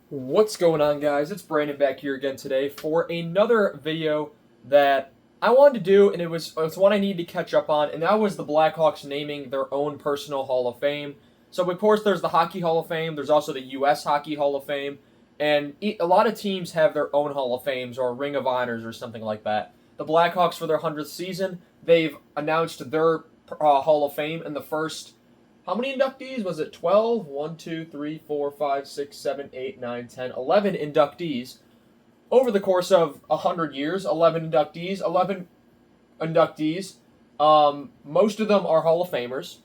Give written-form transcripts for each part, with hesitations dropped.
What's going on, guys? It's Brandon back here again today for another video that I wanted to do, and it's one I needed to catch up on, and that was the Blackhawks naming their own personal Hall of Fame. So, of course, there's the Hockey Hall of Fame, there's also the U.S. Hockey Hall of Fame, and a lot of teams have their own Hall of Fames or Ring of Honors or something like that. The Blackhawks, for their 100th season, they've announced their Hall of Fame in the first. How many inductees? Was it 12? 1, 2, 3, 4, 5, 6, 7, 8, 9, 10, 11 inductees over the course of 100 years. 11 inductees. 11 inductees. Most of them are Hall of Famers.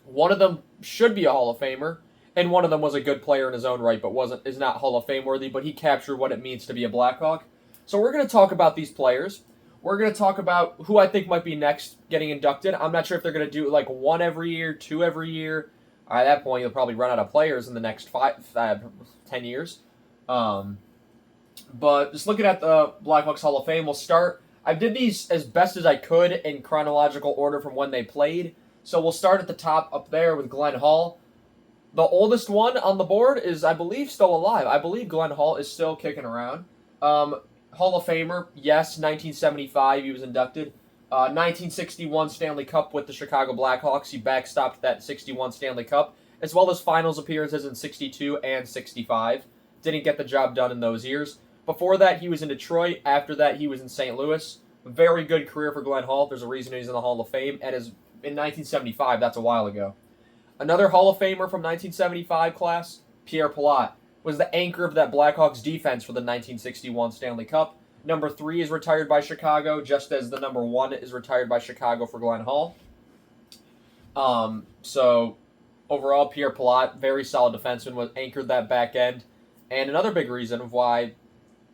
One of them should be a Hall of Famer, and one of them was a good player in his own right, but is not Hall of Fame worthy, but he captured what it means to be a Blackhawk. So we're going to talk about these players. We're going to talk about who I think might be next getting inducted. I'm not sure if they're going to do like one every year, two every year. At that point, you'll probably run out of players in the next 10 years. But just looking at the Blackhawks Hall of Fame, we'll start. I did these as best as I could in chronological order from when they played. So we'll start at the top up there with Glenn Hall. The oldest one on the board is, I believe, still alive. I believe Glenn Hall is still kicking around. Hall of Famer, yes, 1975 he was inducted. 1961 Stanley Cup with the Chicago Blackhawks. He backstopped that 61 Stanley Cup, as well as finals appearances in 62 and 65. Didn't get the job done in those years. Before that, he was in Detroit. After that, he was in St. Louis. Very good career for Glenn Hall. There's a reason he's in the Hall of Fame, and is in 1975. That's a while ago. Another Hall of Famer from 1975 class, Pierre Pilote, was the anchor of that Blackhawks defense for the 1961 Stanley Cup. Number 3 is retired by Chicago, just as the number 1 is retired by Chicago for Glenn Hall. So overall, Pierre Pilote, very solid defenseman, was anchored that back end. And another big reason of why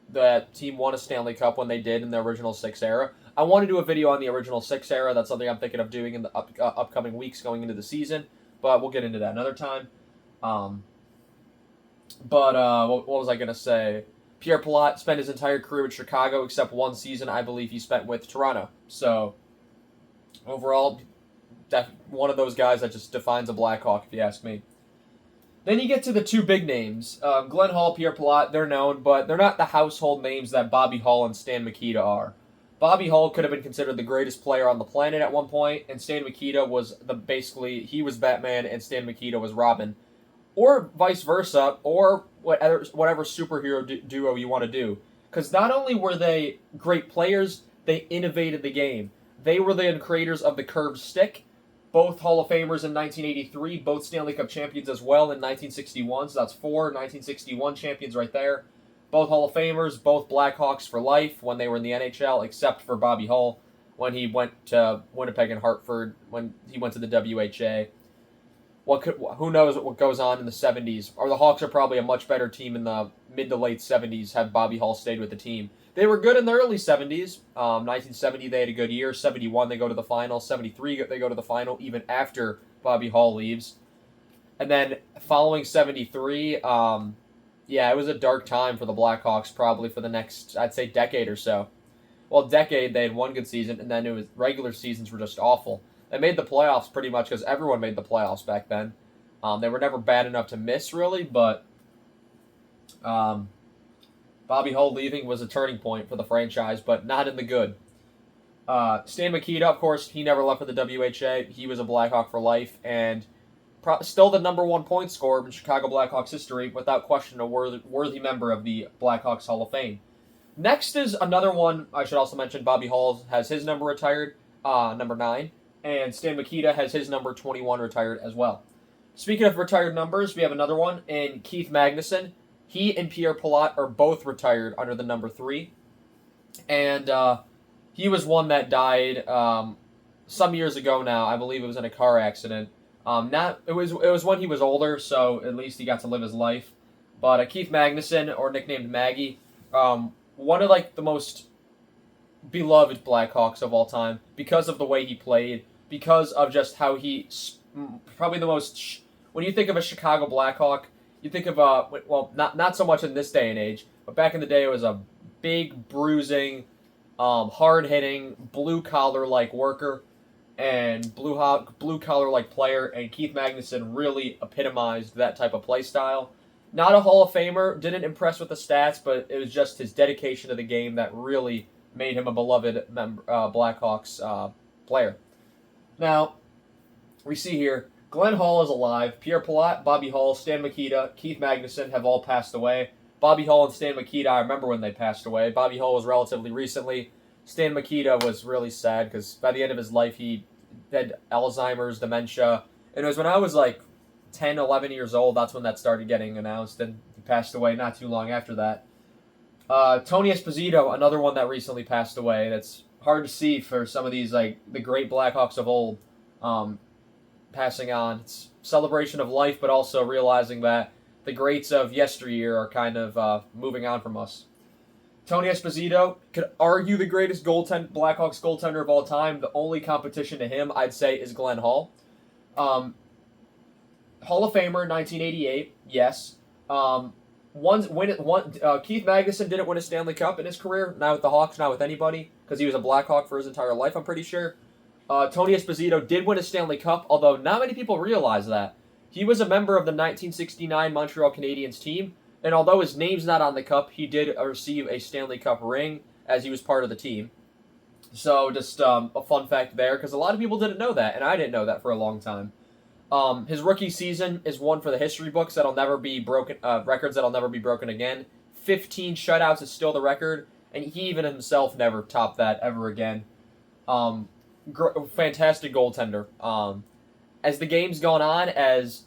the team won a Stanley Cup when they did in the original 6 era. I want to do a video on the original 6 era. That's something I'm thinking of doing in the upcoming weeks going into the season. But we'll get into that another time. What was I going to say? Pierre Pilote spent his entire career with Chicago, except one season I believe he spent with Toronto. So, overall, one of those guys that just defines a Blackhawk, if you ask me. Then you get to the two big names. Glenn Hall, Pierre Pilote, they're known, but they're not the household names that Bobby Hull and Stan Mikita are. Bobby Hull could have been considered the greatest player on the planet at one point, and Stan Mikita was he was Batman and Stan Mikita was Robin. Or vice versa, or whatever superhero duo you want to do. Because not only were they great players, they innovated the game. They were the creators of the curved stick, both Hall of Famers in 1983, both Stanley Cup champions as well in 1961, so that's 4 1961 champions right there. Both Hall of Famers, both Blackhawks for life when they were in the NHL, except for Bobby Hull when he went to Winnipeg and Hartford, when he went to the WHA. Who knows what goes on in the 70s? Or the Hawks are probably a much better team in the mid to late 70s had Bobby Hull stayed with the team. They were good in the early 70s. 1970, they had a good year. 71, they go to the final. 73, they go to the final even after Bobby Hull leaves. And then following 73, it was a dark time for the Blackhawks probably for the next, I'd say, decade or so. Well, decade, they had one good season, and then regular seasons were just awful. They made the playoffs pretty much because everyone made the playoffs back then. They were never bad enough to miss, really, but Bobby Hull leaving was a turning point for the franchise, but not in the good. Stan Mikita, of course, he never left for the WHA. He was a Blackhawk for life, and still the number 1 point scorer in Chicago Blackhawks history, without question a worthy member of the Blackhawks Hall of Fame. Next is another one, I should also mention, Bobby Hull has his number retired, number 9. And Stan Mikita has his number 21 retired as well. Speaking of retired numbers, we have another one in Keith Magnuson. He and Pierre Pilote are both retired under the number 3. And he was one that died some years ago now. I believe it was in a car accident. It was when he was older, so at least he got to live his life. But Keith Magnuson, or nicknamed Maggie, one of the most beloved Blackhawks of all time because of the way he played, because of just how probably the most. When you think of a Chicago Blackhawk, you think of not so much in this day and age, but back in the day, it was a big, bruising, hard-hitting, blue-collar-like worker and blue-collar-like player, and Keith Magnuson really epitomized that type of play style. Not a Hall of Famer, didn't impress with the stats, but it was just his dedication to the game that really made him a beloved Blackhawks player. Now, we see here, Glenn Hall is alive. Pierre Palat, Bobby Hull, Stan Mikita, Keith Magnuson have all passed away. Bobby Hull and Stan Mikita, I remember when they passed away. Bobby Hull was relatively recently. Stan Mikita was really sad because by the end of his life, he had Alzheimer's, dementia. And it was when I was like 10, 11 years old, that's when that started getting announced, and he passed away not too long after that. Tony Esposito, another one that recently passed away. That's hard to see for some of these, like, the great Blackhawks of old passing on. It's celebration of life, but also realizing that the greats of yesteryear are kind of moving on from us. Tony Esposito could argue the greatest Blackhawks goaltender of all time. The only competition to him, I'd say, is Glenn Hall. Hall of Famer, 1988, yes. Keith Magnuson didn't win a Stanley Cup in his career, not with the Hawks, not with anybody, because he was a Blackhawk for his entire life, I'm pretty sure. Tony Esposito did win a Stanley Cup, although not many people realize that. He was a member of the 1969 Montreal Canadiens team, and although his name's not on the cup, he did receive a Stanley Cup ring as he was part of the team. So just a fun fact there, because a lot of people didn't know that, and I didn't know that for a long time. His rookie season is one for the history books that'll never be broken, records that'll never be broken again. 15 shutouts is still the record, and he even himself never topped that ever again. Fantastic goaltender. As the game's gone on, as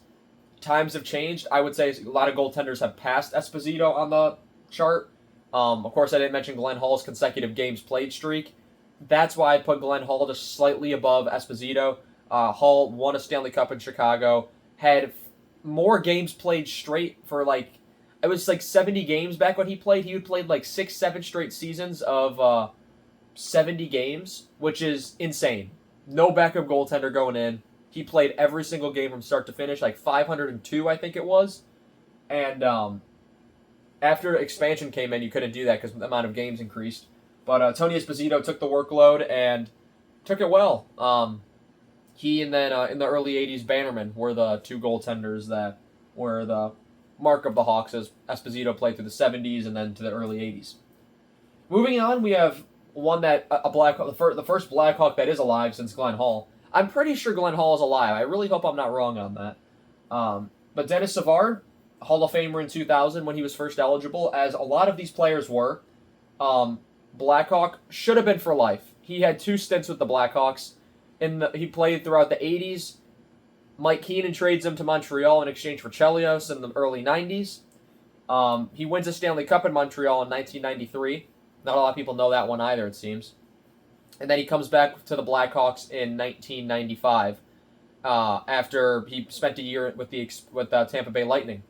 times have changed, I would say a lot of goaltenders have passed Esposito on the chart. Of course, I didn't mention Glenn Hall's consecutive games played streak. That's why I put Glenn Hall just slightly above Esposito. Hall won a Stanley Cup in Chicago, had more games played straight for it was 70 games back when he played. He had played 6-7 straight seasons of 70 games, which is insane. No backup goaltender going in. He played every single game from start to finish, 502, I think it was. And after expansion came in, you couldn't do that because the amount of games increased. But Tony Esposito took the workload and took it well. He and then in the early 80s, Bannerman were the two goaltenders that were the mark of the Hawks as Esposito played through the 70s and then to the early 80s. Moving on, we have one that the first Blackhawk that is alive since Glenn Hall. I'm pretty sure Glenn Hall is alive. I really hope I'm not wrong on that. But Dennis Savard, Hall of Famer in 2000 when he was first eligible, as a lot of these players were. Blackhawk should have been for life. He had 2 stints with the Blackhawks. He played throughout the 80s. Mike Keenan trades him to Montreal in exchange for Chelios in the early 90s. He wins a Stanley Cup in Montreal in 1993. Not a lot of people know that one either, it seems. And then he comes back to the Blackhawks in 1995 after he spent a year with Tampa Bay Lightning.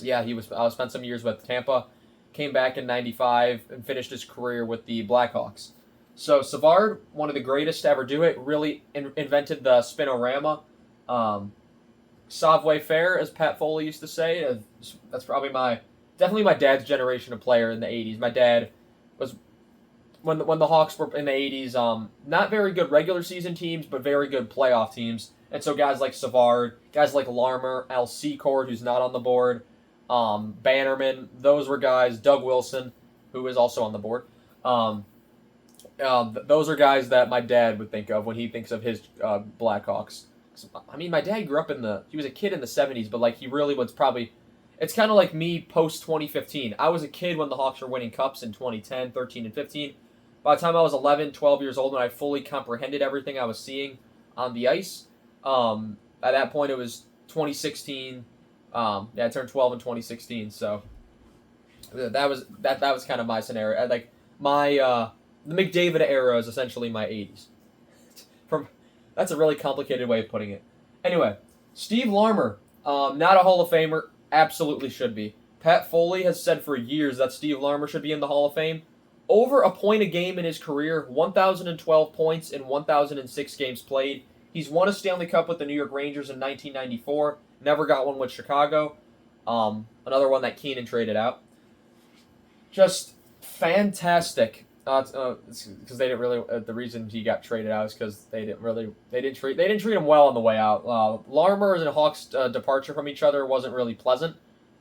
Yeah, he spent some years with Tampa, came back in 95, and finished his career with the Blackhawks. So Savard, one of the greatest to ever do it, really invented the spinorama. Savoir faire, as Pat Foley used to say. That's probably definitely my dad's generation of player in the 80s. My dad was, when the Hawks were in the 80s, not very good regular season teams, but very good playoff teams. And so guys like Savard, guys like Larmer, Al Secord, who's not on the board, Bannerman, those were guys, Doug Wilson, who is also on the board. Those are guys that my dad would think of when he thinks of his Blackhawks. I mean, my dad grew up he was a kid in the 70s, but he really was probably, it's kind of like me post 2015. I was a kid when the Hawks were winning cups in 2010, 13, and 15. By the time I was 11, 12 years old, when I fully comprehended everything I was seeing on the ice, at that point it was 2016. I turned 12 in 2016, so that was kind of my scenario. The McDavid era is essentially my 80s. That's a really complicated way of putting it. Anyway, Steve Larmer, not a Hall of Famer, absolutely should be. Pat Foley has said for years that Steve Larmer should be in the Hall of Fame. Over a point a game in his career, 1,012 points in 1,006 games played. He's won a Stanley Cup with the New York Rangers in 1994. Never got one with Chicago. Another one that Keenan traded out. Just fantastic. Because they didn't really. The reason he got traded out is because they didn't treat him well on the way out. Larmer and Hawks' departure from each other wasn't really pleasant.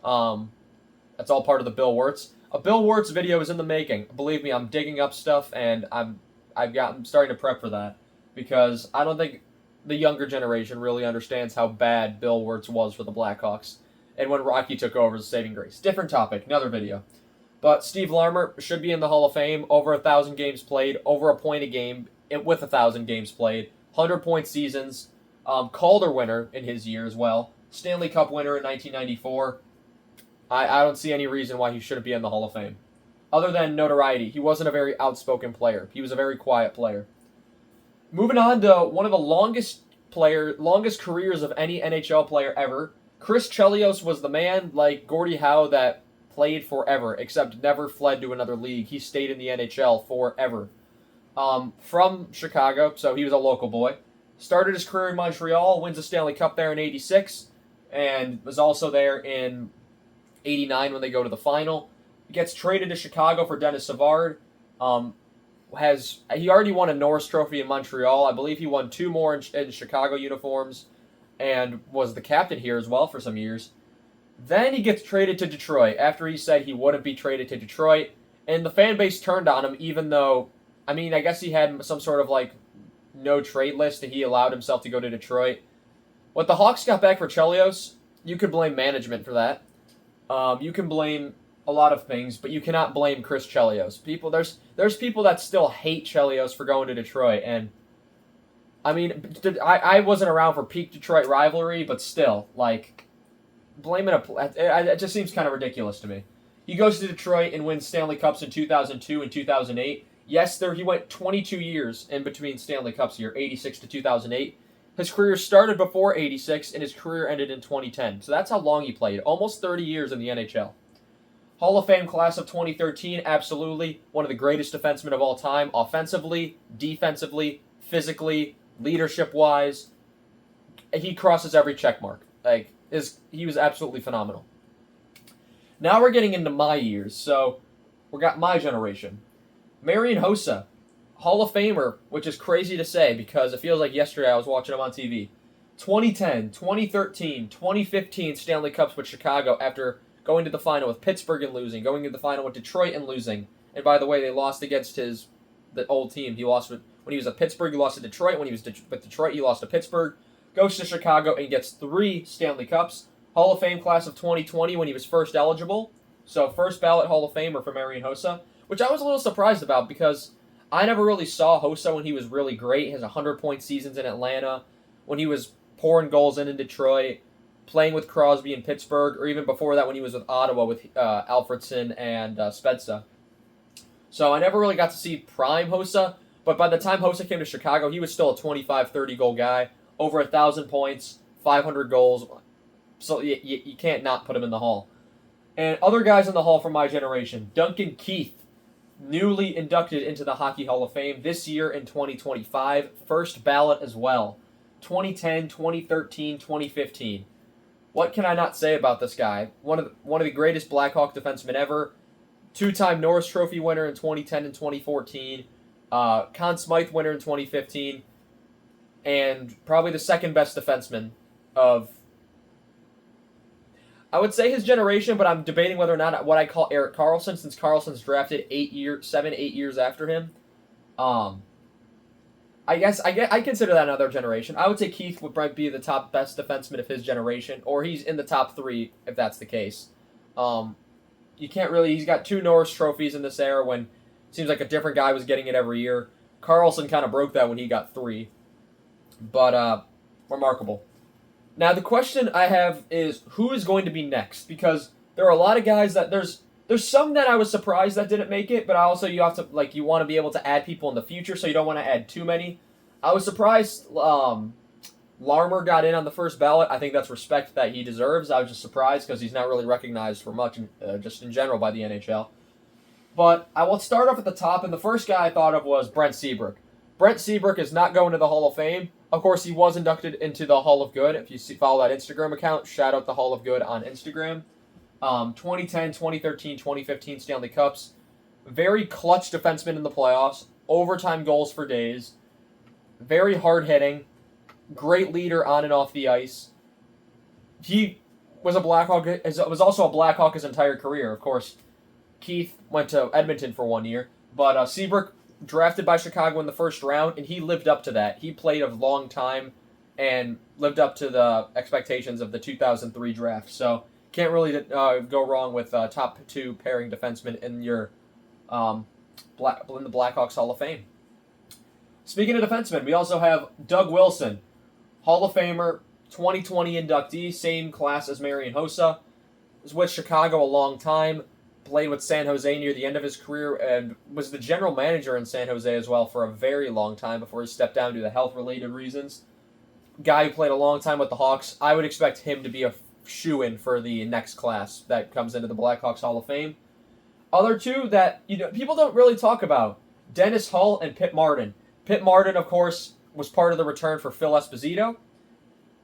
That's all part of the Bill Wirtz. A Bill Wirtz video is in the making. Believe me, I'm digging up stuff, and I'm starting to prep for that because I don't think the younger generation really understands how bad Bill Wirtz was for the Blackhawks, and when Rocky took over as a saving grace. Different topic, another video. But Steve Larmer should be in the Hall of Fame. Over 1,000 games played, over a point a game with 1,000 games played, 100-point seasons, Calder winner in his year as well, Stanley Cup winner in 1994. I don't see any reason why he shouldn't be in the Hall of Fame. Other than notoriety, he wasn't a very outspoken player. He was a very quiet player. Moving on to one of the longest careers of any NHL player ever. Chris Chelios was the man, like Gordie Howe, that played forever, except never fled to another league. He stayed in the NHL forever. From Chicago, so he was a local boy. Started his career in Montreal, wins a Stanley Cup there in '86, and was also there in '89 when they go to the final. Gets traded to Chicago for Dennis Savard. He already won a Norris Trophy in Montreal. I believe he won 2 more in Chicago uniforms, and was the captain here as well for some years. Then he gets traded to Detroit after he said he wouldn't be traded to Detroit, and the fan base turned on him. Even though, I guess he had some sort of no trade list that he allowed himself to go to Detroit. What the Hawks got back for Chelios, you could blame management for that. You can blame a lot of things, but you cannot blame Chris Chelios. There's people that still hate Chelios for going to Detroit, and I wasn't around for peak Detroit rivalry, but still, blaming it just seems kind of ridiculous to me. He goes to Detroit and wins Stanley Cups in 2002 and 2008. Yes, he went 22 years in between Stanley Cups here, 86 to 2008. His career started before '86, and his career ended in 2010. So that's how long he played. Almost 30 years in the NHL. Hall of Fame class of 2013, absolutely. One of the greatest defensemen of all time. Offensively, defensively, physically, leadership-wise. He crosses every check mark. He was absolutely phenomenal. Now we're getting into my years. So we got my generation. Marian Hossa. Hall of Famer, which is crazy to say because it feels like yesterday I was watching him on TV. 2010, 2013, 2015 Stanley Cups with Chicago after going to the final with Pittsburgh and losing, going to the final with Detroit and losing. And by the way, they lost against the old team. He lost when he was at Pittsburgh, he lost to Detroit. When he was with Detroit, he lost to Pittsburgh. Goes to Chicago and gets 3 Stanley Cups. Hall of Fame class of 2020 when he was first eligible. So first ballot Hall of Famer for Marian Hossa, which I was a little surprised about because I never really saw Hossa when he was really great. He has 100-point seasons in Atlanta, when he was pouring goals in Detroit, playing with Crosby in Pittsburgh, or even before that when he was with Ottawa with Alfredson and Spezza. So I never really got to see prime Hossa, but by the time Hossa came to Chicago, he was still a 25, 30-goal guy, over 1,000 points, 500 goals. So you can't not put him in the Hall. And other guys in the Hall from my generation, Duncan Keith, newly inducted into the Hockey Hall of Fame this year in 2025. First ballot as well. 2010, 2013, 2015. What can I not say about this guy? One of the greatest Blackhawk defensemen ever. 2-time Norris Trophy winner in 2010 and 2014. Conn Smythe winner in 2015. And probably the second best defenseman of, I would say, his generation, but I'm debating whether or not what I call Erik Karlsson, since Karlsson's drafted 8 years after him. I guess I consider that another generation. I would say Keith would be the top best defenseman of his generation, or he's in the top 3 if that's the case. You can't really. He's got 2 Norris trophies in this era when it seems like a different guy was getting it every year. Karlsson kind of broke that when he got 3, but remarkable. Now, the question I have is, who is going to be next? Because there are a lot of guys that there's some that I was surprised that didn't make it, but also you have to you want to be able to add people in the future, so you don't want to add too many. I was surprised Larmer got in on the first ballot. I think that's respect that he deserves. I was just surprised because he's not really recognized for much, just in general, by the NHL. But I will start off at the top, and the first guy I thought of was Brent Seabrook. Brent Seabrook is not going to the Hall of Fame. Of course, he was inducted into the Hall of Good. If you follow that Instagram account, shout out the Hall of Good on Instagram. 2010, 2013, 2015 Stanley Cups. Very clutch defenseman in the playoffs. Overtime goals for days. Very hard-hitting. Great leader on and off the ice. He was a Blackhawk. Was also a Blackhawk his entire career. Of course, Keith went to Edmonton for 1 year, but Seabrook drafted by Chicago in the first round, and he lived up to that. He played a long time and lived up to the expectations of the 2003 draft. So can't really go wrong with top 2 pairing defensemen in your in the Blackhawks Hall of Fame. Speaking of defensemen, we also have Doug Wilson, Hall of Famer, 2020 inductee, same class as Marian Hossa. Was with Chicago a long time, played with San Jose near the end of his career, and was the general manager in San Jose as well for a very long time before he stepped down due to health-related reasons. Guy who played a long time with the Hawks. I would expect him to be a shoo-in for the next class that comes into the Blackhawks Hall of Fame. Other two that people don't really talk about, Dennis Hull and Pit Martin. Pit Martin, of course, was part of the return for Phil Esposito.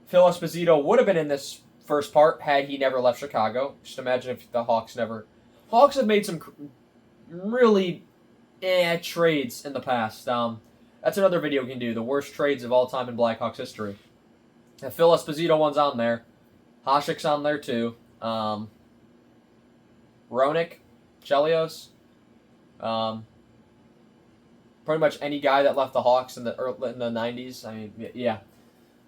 Phil Esposito would have been in this first part had he never left Chicago. Just imagine if the Hawks never... Hawks have made some really trades in the past. That's another video we can do, the worst trades of all time in Blackhawks history. And Phil Esposito one's on there. Hasek's on there too. Roenick, Chelios. Pretty much any guy that left the Hawks in the 90s. I mean, yeah.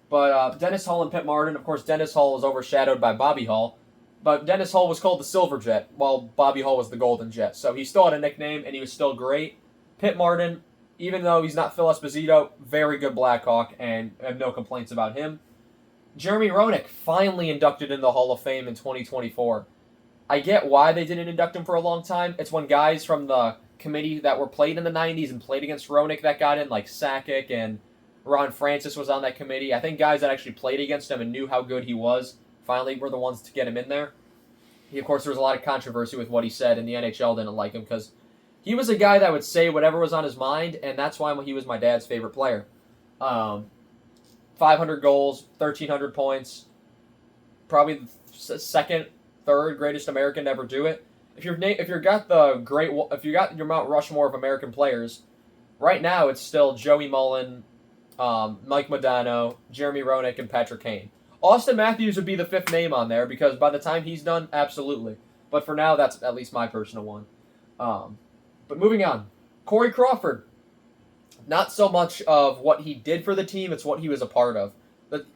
But Dennis Hull and Pit Martin, of course, Dennis Hull was overshadowed by Bobby Hull. But Dennis Hull was called the Silver Jet, while Bobby Hull was the Golden Jet. So he still had a nickname, and he was still great. Pit Martin, even though he's not Phil Esposito, very good Blackhawk, and I have no complaints about him. Jeremy Roenick, finally inducted in the Hall of Fame in 2024. I get why they didn't induct him for a long time. It's when guys from the committee that were played in the 90s and played against Roenick that got in, like Sakic and Ron Francis was on that committee. I think guys that actually played against him and knew how good he was finally were the ones to get him in there. Of course, there was a lot of controversy with what he said, and the NHL didn't like him because he was a guy that would say whatever was on his mind, and that's why he was my dad's favorite player. 500 goals, 1,300 points, probably the second, third greatest American to ever do it. If you got your Mount Rushmore of American players, right now it's still Joey Mullen, Mike Modano, Jeremy Roenick, and Patrick Kane. Austin Matthews would be the 5th name on there because by the time he's done, absolutely. But for now, that's at least my personal one. But moving on, Corey Crawford. Not so much of what he did for the team, it's what he was a part of. That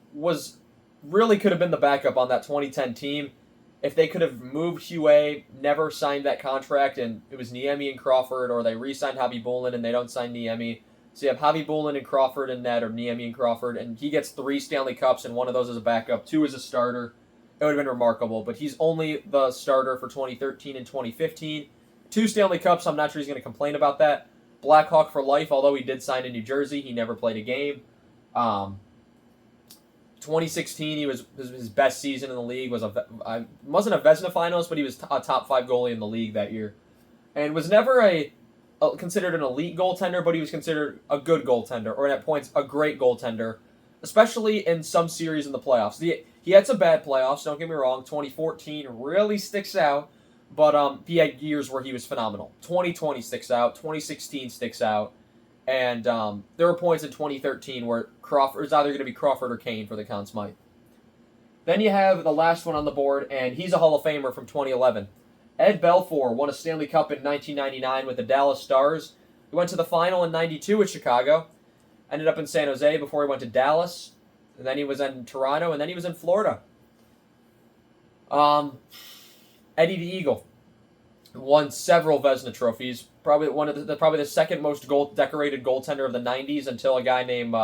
really could have been the backup on that 2010 team. If they could have moved Huey, never signed that contract, and it was Niemi and Crawford, or they re-signed Javi Bulin and they don't sign Niemi. So you have Javi Bulin and Crawford in net, or Niemi and Crawford, and he gets 3 Stanley Cups, and one of those as a backup, 2 as a starter. It would have been remarkable, but he's only the starter for 2013 and 2015. 2 Stanley Cups, I'm not sure he's going to complain about that. Blackhawk for life, although he did sign in New Jersey, he never played a game. 2016, he was his best season in the league. Wasn't a Vezina Finals, but he was a top 5 goalie in the league that year, and was never considered an elite goaltender, but he was considered a good goaltender, or at points a great goaltender, especially in some series in the playoffs. He had some bad playoffs. Don't get me wrong. 2014 really sticks out. But he had years where he was phenomenal. 2020 sticks out. 2016 sticks out. And there were points in 2013 where it was either going to be Crawford or Kane for the Conn Smythe. Then you have the last one on the board, and he's a Hall of Famer from 2011. Ed Belfour won a Stanley Cup in 1999 with the Dallas Stars. He went to the final in 92 with Chicago. Ended up in San Jose before he went to Dallas. And then he was in Toronto, and then he was in Florida. Eddie the Eagle won several Vezina trophies. Probably the second most decorated goaltender of the 90s until a guy named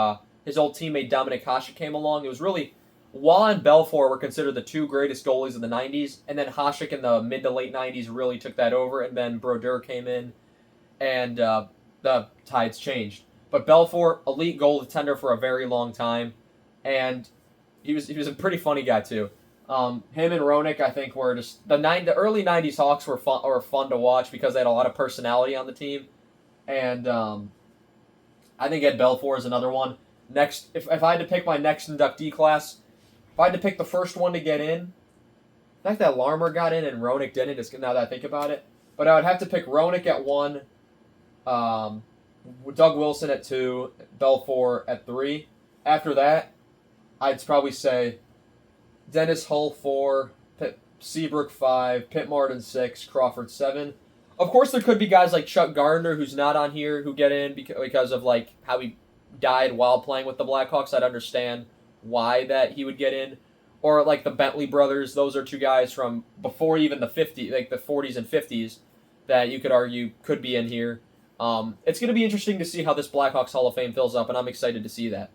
his old teammate Dominic Hasek came along. It was really Waugh and Belfour were considered the 2 greatest goalies of the 90s, and then Hasek in the mid to late 90s really took that over, and then Brodeur came in, and the tides changed. But Belfour, elite goaltender for a very long time, and he was a pretty funny guy too. Him and Roenick, I think, were just the early '90s Hawks were fun to watch because they had a lot of personality on the team, and I think Ed Belfour is another one. Next, if I had to pick my next inductee class, if I had to pick the first one to get in, the fact that Larmer got in and Roenick didn't is now that I think about it, but I would have to pick Roenick at 1, Doug Wilson at 2, Belfour at 3. After that, I'd probably say Dennis Hull 4, Seabrook 5, Pitt Martin 6, Crawford 7. Of course, there could be guys like Chuck Gardner, who's not on here, who get in because of like how he died while playing with the Blackhawks. I'd understand why that he would get in. Or like the Bentley brothers, those are two guys from before even the 50s, like the 40s and 50s, that you could argue could be in here. It's going to be interesting to see how this Blackhawks Hall of Fame fills up, and I'm excited to see that.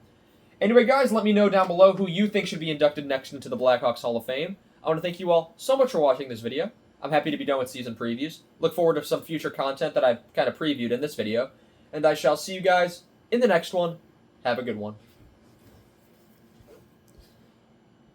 Anyway, guys, let me know down below who you think should be inducted next into the Blackhawks Hall of Fame. I want to thank you all so much for watching this video. I'm happy to be done with season previews. Look forward to some future content that I've kind of previewed in this video. And I shall see you guys in the next one. Have a good one.